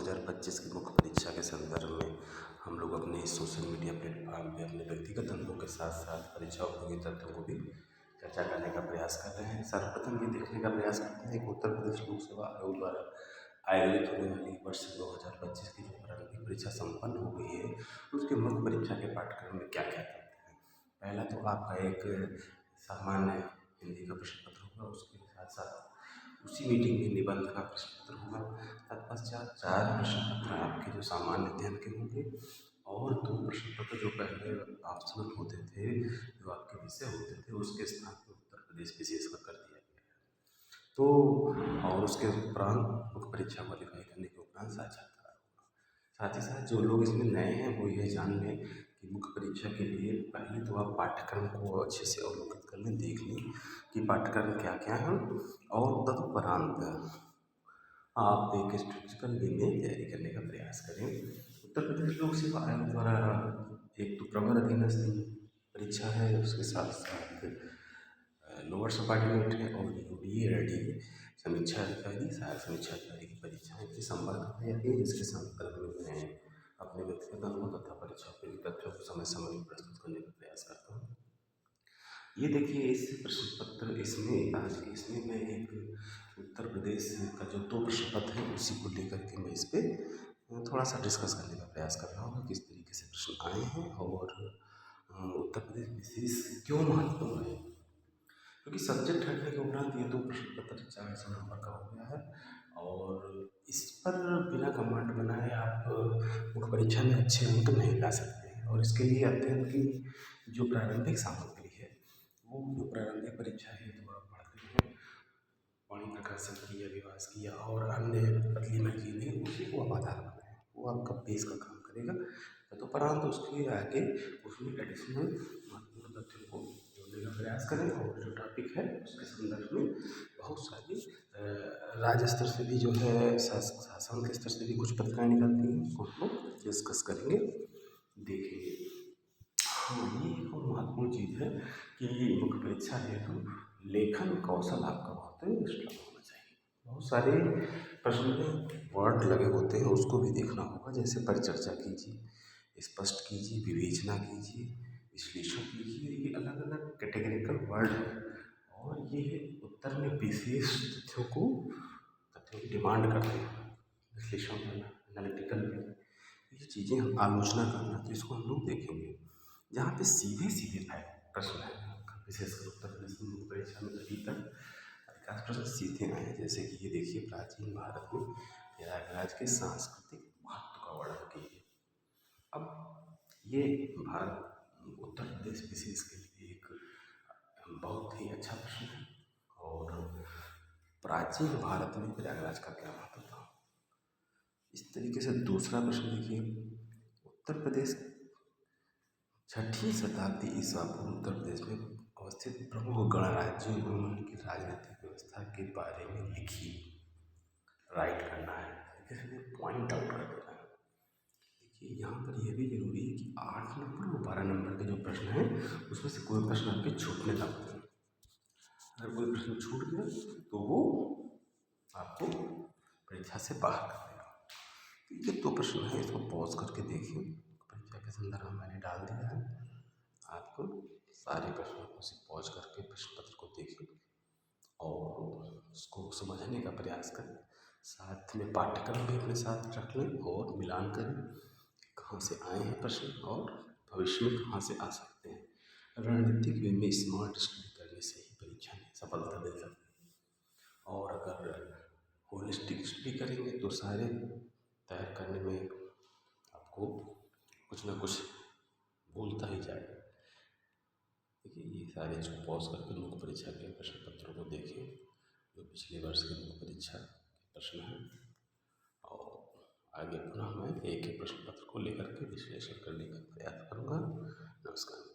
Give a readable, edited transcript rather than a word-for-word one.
2025 की मुख्य परीक्षा के संदर्भ में हम लोग अपने सोशल मीडिया प्लेटफॉर्म पे अपने व्यक्तिगत अनुभव के साथ साथ परीक्षा उपयोगी तथ्यों को भी चर्चा करने का प्रयास कर रहे हैं। सर्वप्रथम ये देखने का प्रयास करते हैं कि उत्तर प्रदेश लोक सेवा आयोग द्वारा आयोजित होने वाली वर्ष 2025 की जो प्रारंभिक परीक्षा संपन्न हो गई है, उसके मुख्य परीक्षा के पाठ्यक्रम में क्या क्या तथ्य हैं। पहला तो आपका एक सामान्य हिंदी का प्रश्न पत्र होगा, उसके साथ साथ उसी मीटिंग में निबंध का प्रश्न पत्र होगा। तत्पश्चात 4 प्रश्न पत्र आपके जो सामान्य अध्ययन के होंगे और 2 प्रश्न पत्र जो पहले ऑप्शनल होते थे, जो आपके विषय होते थे, उसके स्थान पर उत्तर प्रदेश विशेष कर दिया गया है। तो और उसके उपरांत मुख्य परीक्षा क्वालिफाई करने के उपरांत साक्षात्कार होगा। साथ ही साथ जो लोग इसमें नए हैं वो ये जान लें कि मुख्य परीक्षा के लिए पहले तो आप पाठ्यक्रम को अच्छे से अवलोकित कर लें, देख लें कि पाठ्यक्रम क्या क्या है और तदुपरांत आप एक स्ट्रेटजिकल वे में तैयारी करने का प्रयास करें। उत्तर प्रदेश लोक सेवा आयोग द्वारा एक तो प्रवर अधीनस्थ परीक्षा है, उसके साथ साथ लोअर सपार्डिनेट है और यूडीए समीक्षा अधिकारी सहायक समीक्षा अधिकारी की परीक्षाएं दिसंबर में जाती है, जिसके संदर्भ में मैं अपने व्यक्तिगत अनुभव तथा परीक्षा के तथ्यों को समय समय में प्रस्तुत करने का प्रयास करता हूँ। ये देखिए इस प्रश्न पत्र इसमें आज के इसमें मैं एक उत्तर प्रदेश का जो 2 प्रश्न पत्र है उसी को लेकर के मैं इस पे थोड़ा सा डिस्कस करने का प्रयास कर रहा हूँ, किस तरीके से प्रश्न आए हैं और उत्तर प्रदेश विशेष क्यों महत्वपूर्ण है। क्योंकि सब्जेक्ट हटने के उपरांत ये 2 प्रश्न पत्र 400 नंबर का हो गया है और इस पर बिना घमंड बनाए आप मुख्य परीक्षा में अच्छे अंक नहीं ला सकते हैं। और इसके लिए अध्ययन की जो प्रारंभिक सामग्री है, वो जो प्रारंभिक परीक्षा है तो आप पढ़ते हैं वाणी प्रकाशन की या विभाष की या और अन्य पतली मैगजीनें, उसी को आप आधार बनाएं, वो आपका बेस का काम करेगा। तदुपरांत उसके आगे उसमें एडिशनल महत्वपूर्ण तथ्यों को जोड़ने का प्रयास करें और जो टॉपिक है उसके संदर्भ में बहुत सारी राज्य स्तर से भी जो है शासन के स्तर से भी कुछ पत्रिकाएँ निकलती हैं, उसको हम लोग डिस्कस करेंगे, देखेंगे। हाँ, ये एक और महत्वपूर्ण चीज़ है कि मुख्य परीक्षा हेतु लेखन कौशल आपका बहुत स्ट्रांग होना चाहिए। बहुत सारे प्रश्न में वर्ड लगे होते हैं, उसको भी देखना होगा। जैसे परिचर्चा कीजिए, स्पष्ट कीजिए, विवेचना कीजिए, विश्लेषण कीजिए, ये अलग अलग कैटेगरिकल वर्ड है और ये उत्तर में विशेष तथ्यों की डिमांड करते हैं। विश्लेषण करना, एनालिटिकल, ये चीज़ें हम आलोचना करना, तो इसको हम लोग देखेंगे। जहाँ पे सीधे सीधे प्रश्न है आपका, विशेषकर उत्तर प्रदेश की मुख्य परीक्षा में अभी तक अधिकांश प्रश्न सीधे आए हैं। जैसे कि ये देखिए, प्राचीन भारत में प्रयागराज के सांस्कृतिक महत्व का वर्णन कीजिए। अब ये भारत उत्तर प्रदेश विशेष के लिए एक बहुत ही अच्छा प्रश्न है। और प्राचीन भारत में प्रयागराज का क्या महत्व था। इस तरीके से दूसरा प्रश्न देखिए, उत्तर प्रदेश 6वीं शताब्दी ईसा पूर्व उत्तर प्रदेश में अवस्थित प्रमुख गणराज्यों एवं उनकी राजनीतिक व्यवस्था के बारे में लिखिए। राइट करना है, इसलिए पॉइंट आउट कर देना है। देखिए यहाँ पर यह भी जरूरी है कि 8 नंबर और 12 नंबर के जो प्रश्न हैं उसमें से कोई प्रश्न आपके छूटने ना पाए। अगर कोई प्रश्न छूट गया तो वो आपको परीक्षा से बाहर कर देगा। ये 2 प्रश्न है, इसको पॉज करके देखिए। परीक्षा के संदर्भ में मैंने डाल दिया है, आपको सारे प्रश्नों को से पॉज करके प्रश्न पत्र को देखिए और उसको समझने का प्रयास करें। साथ में पाठ्यक्रम भी अपने साथ रख लें और मिलान करें, कहाँ से आए हैं प्रश्न और भविष्य में कहाँ से आ सकते हैं। रणनीतिक वे में स्मार्ट स्टडी करने से ही परीक्षा में सफलता मिल सकती है। और अगर होलिस्टिक स्टडी करेंगे तो सारे तैयार करने में आपको कुछ ना कुछ भूलता ही जाएगा। देखिए ये सारे जो पॉज करके मुख्य परीक्षा के प्रश्न पत्रों को देखें, जो पिछले वर्ष के मुख्य परीक्षा के प्रश्न हैं, और आगे पुनः मैं एक एक प्रश्न पत्र को लेकर के विश्लेषण करने का प्रयास करूँगा। नमस्कार।